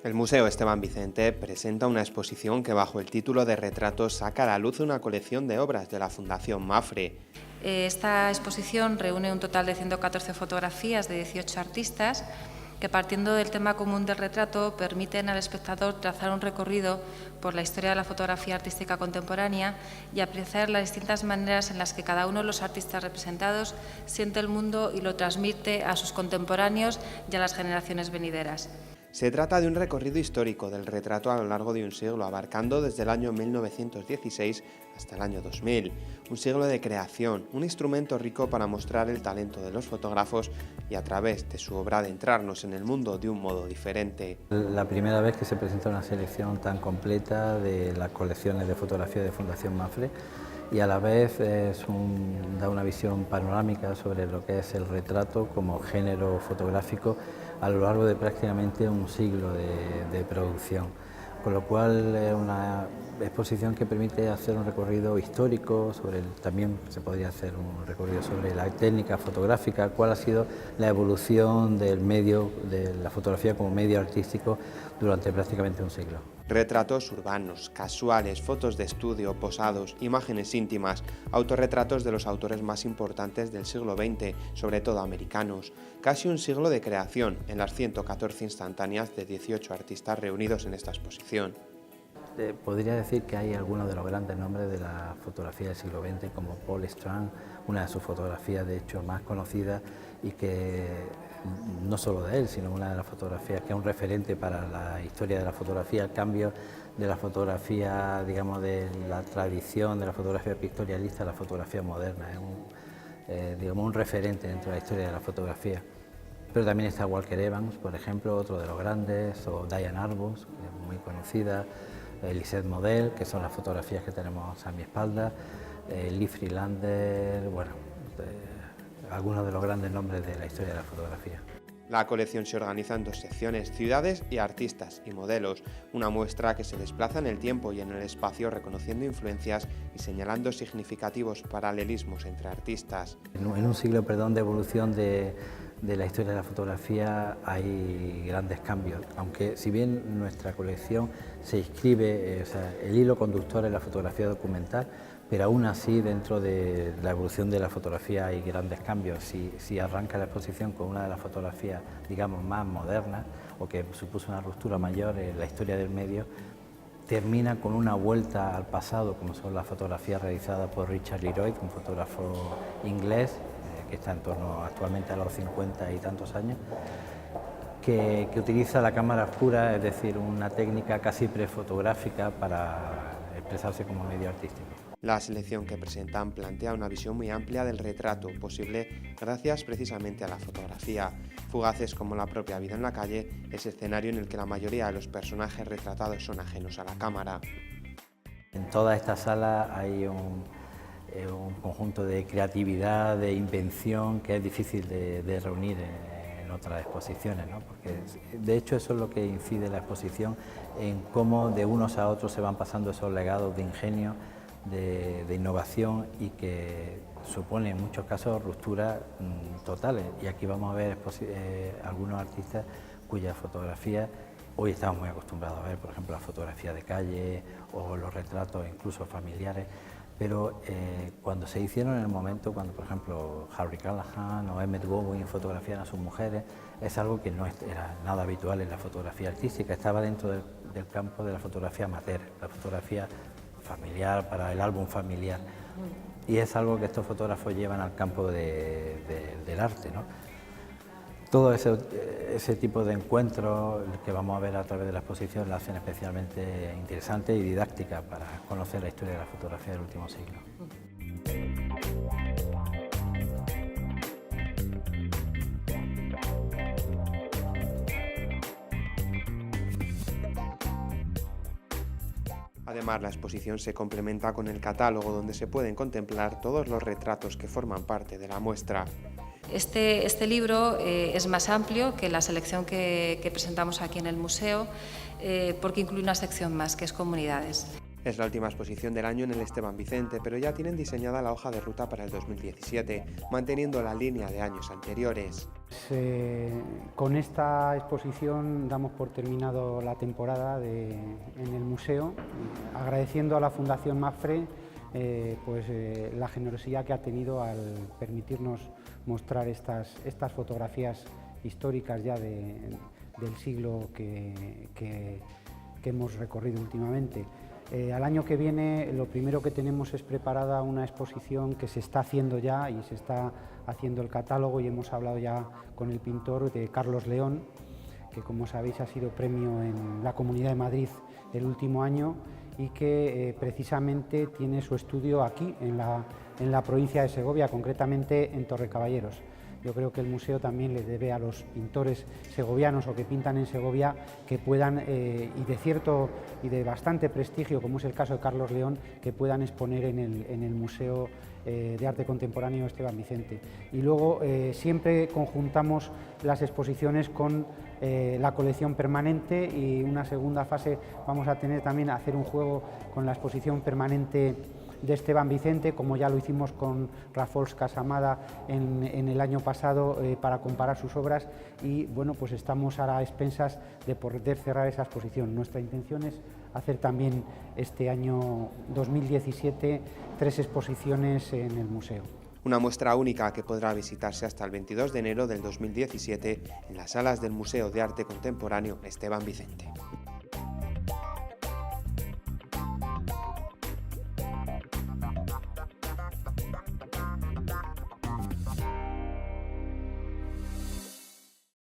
El Museo Esteban Vicente presenta una exposición que bajo el título de Retratos saca a la luz una colección de obras de la Fundación Mapfre. Esta exposición reúne un total de 114 fotografías de 18 artistas que, partiendo del tema común del retrato, permiten al espectador trazar un recorrido por la historia de la fotografía artística contemporánea y apreciar las distintas maneras en las que cada uno de los artistas representados siente el mundo y lo transmite a sus contemporáneos y a las generaciones venideras. Se trata de un recorrido histórico del retrato a lo largo de un siglo, abarcando desde el año 1916 hasta el año 2000. Un siglo de creación, un instrumento rico para mostrar el talento de los fotógrafos y a través de su obra adentrarnos en el mundo de un modo diferente. La primera vez que se presenta una selección tan completa de las colecciones de fotografía de Fundación Mapfre y a la vez da una visión panorámica sobre lo que es el retrato como género fotográfico a lo largo de prácticamente un siglo de producción, con lo cual es una exposición que permite hacer un recorrido histórico, también se podría hacer un recorrido sobre la técnica fotográfica, cuál ha sido la evolución del medio, de la fotografía como medio artístico durante prácticamente un siglo. Retratos urbanos, casuales, fotos de estudio, posados, imágenes íntimas, autorretratos de los autores más importantes del siglo XX, sobre todo americanos. Casi un siglo de creación en las 114 instantáneas de 18 artistas reunidos en esta exposición. Podría decir que hay algunos de los grandes nombres de la fotografía del siglo XX, como Paul Strand, una de sus fotografías de hecho más conocidas y que no solo de él, sino una de las fotografías que es un referente para la historia de la fotografía, el cambio de la fotografía, digamos, de la tradición de la fotografía pictorialista a la fotografía moderna, es digamos, un referente dentro de la historia de la fotografía. Pero también está Walker Evans, por ejemplo, otro de los grandes, o Diane Arbus, que es muy conocida, Lisette Model, que son las fotografías que tenemos a mi espalda, Lee Friedlander, bueno, algunos de los grandes nombres de la historia de la fotografía. La colección se organiza en dos secciones, ciudades y artistas y modelos, una muestra que se desplaza en el tiempo y en el espacio reconociendo influencias y señalando significativos paralelismos entre artistas. En un siglo, de evolución de la historia de la fotografía hay grandes cambios, aunque si bien nuestra colección se inscribe, el hilo conductor es la fotografía documental, pero aún así dentro de la evolución de la fotografía hay grandes cambios. Si arranca la exposición con una de las fotografías, digamos, más modernas o que supuso una ruptura mayor en la historia del medio, termina con una vuelta al pasado, como son las fotografías realizadas por Richard Leroy, un fotógrafo inglés, que está en torno actualmente a los 50 y tantos años, que utiliza la cámara oscura, es decir, una técnica casi prefotográfica para expresarse como medio artístico. La selección que presentan plantea una visión muy amplia del retrato, posible gracias precisamente a la fotografía. Fugaces como la propia vida en la calle, es escenario en el que la mayoría de los personajes retratados son ajenos a la cámara. En toda esta sala hay un conjunto de creatividad, de invención, que es difícil de reunir en otras exposiciones, ¿no? Porque de hecho eso es lo que incide la exposición, en cómo de unos a otros se van pasando esos legados de ingenio, de innovación y que supone en muchos casos rupturas totales. Y aquí vamos a ver algunos artistas cuyas fotografías hoy estamos muy acostumbrados a ver, por ejemplo, la fotografía de calle o los retratos incluso familiares, pero cuando se hicieron en el momento, cuando por ejemplo Harry Callahan o Emmett Gowan fotografían a sus mujeres, es algo que no era nada habitual en la fotografía artística, estaba dentro del campo de la fotografía amateur, la fotografía familiar, para el álbum familiar, y es algo que estos fotógrafos llevan al campo del arte, ¿no? Todo ese tipo de encuentros que vamos a ver a través de la exposición la hacen especialmente interesante y didáctica para conocer la historia de la fotografía del último siglo. Además, la exposición se complementa con el catálogo donde se pueden contemplar todos los retratos que forman parte de la muestra. Este libro es más amplio que la selección que presentamos aquí en el museo porque incluye una sección más, que es comunidades. Es la última exposición del año en el Esteban Vicente, pero ya tienen diseñada la hoja de ruta para el 2017, manteniendo la línea de años anteriores. Con esta exposición damos por terminado la temporada en el museo, agradeciendo a la Fundación Mapfre la generosidad que ha tenido al permitirnos mostrar estas fotografías históricas ya del siglo que hemos recorrido últimamente. Al año que viene lo primero que tenemos es preparada una exposición que se está haciendo ya y se está haciendo el catálogo, y hemos hablado ya con el pintor de Carlos León, que como sabéis ha sido premio en la Comunidad de Madrid el último año y que precisamente tiene su estudio aquí en la provincia de Segovia, concretamente en Torrecaballeros. Yo creo que el museo también le debe a los pintores segovianos o que pintan en Segovia que puedan, y de bastante prestigio, como es el caso de Carlos León, que puedan exponer en el Museo de Arte Contemporáneo Esteban Vicente. Y luego siempre conjuntamos las exposiciones con la colección permanente, y una segunda fase vamos a tener también a hacer un juego con la exposición permanente de Esteban Vicente, como ya lo hicimos con Rafols Casamada en el año pasado para comparar sus obras, y bueno, pues estamos ahora a expensas de poder cerrar esa exposición. Nuestra intención es hacer también este año 2017 3 exposiciones en el museo. Una muestra única que podrá visitarse hasta el 22 de enero del 2017 en las salas del Museo de Arte Contemporáneo Esteban Vicente.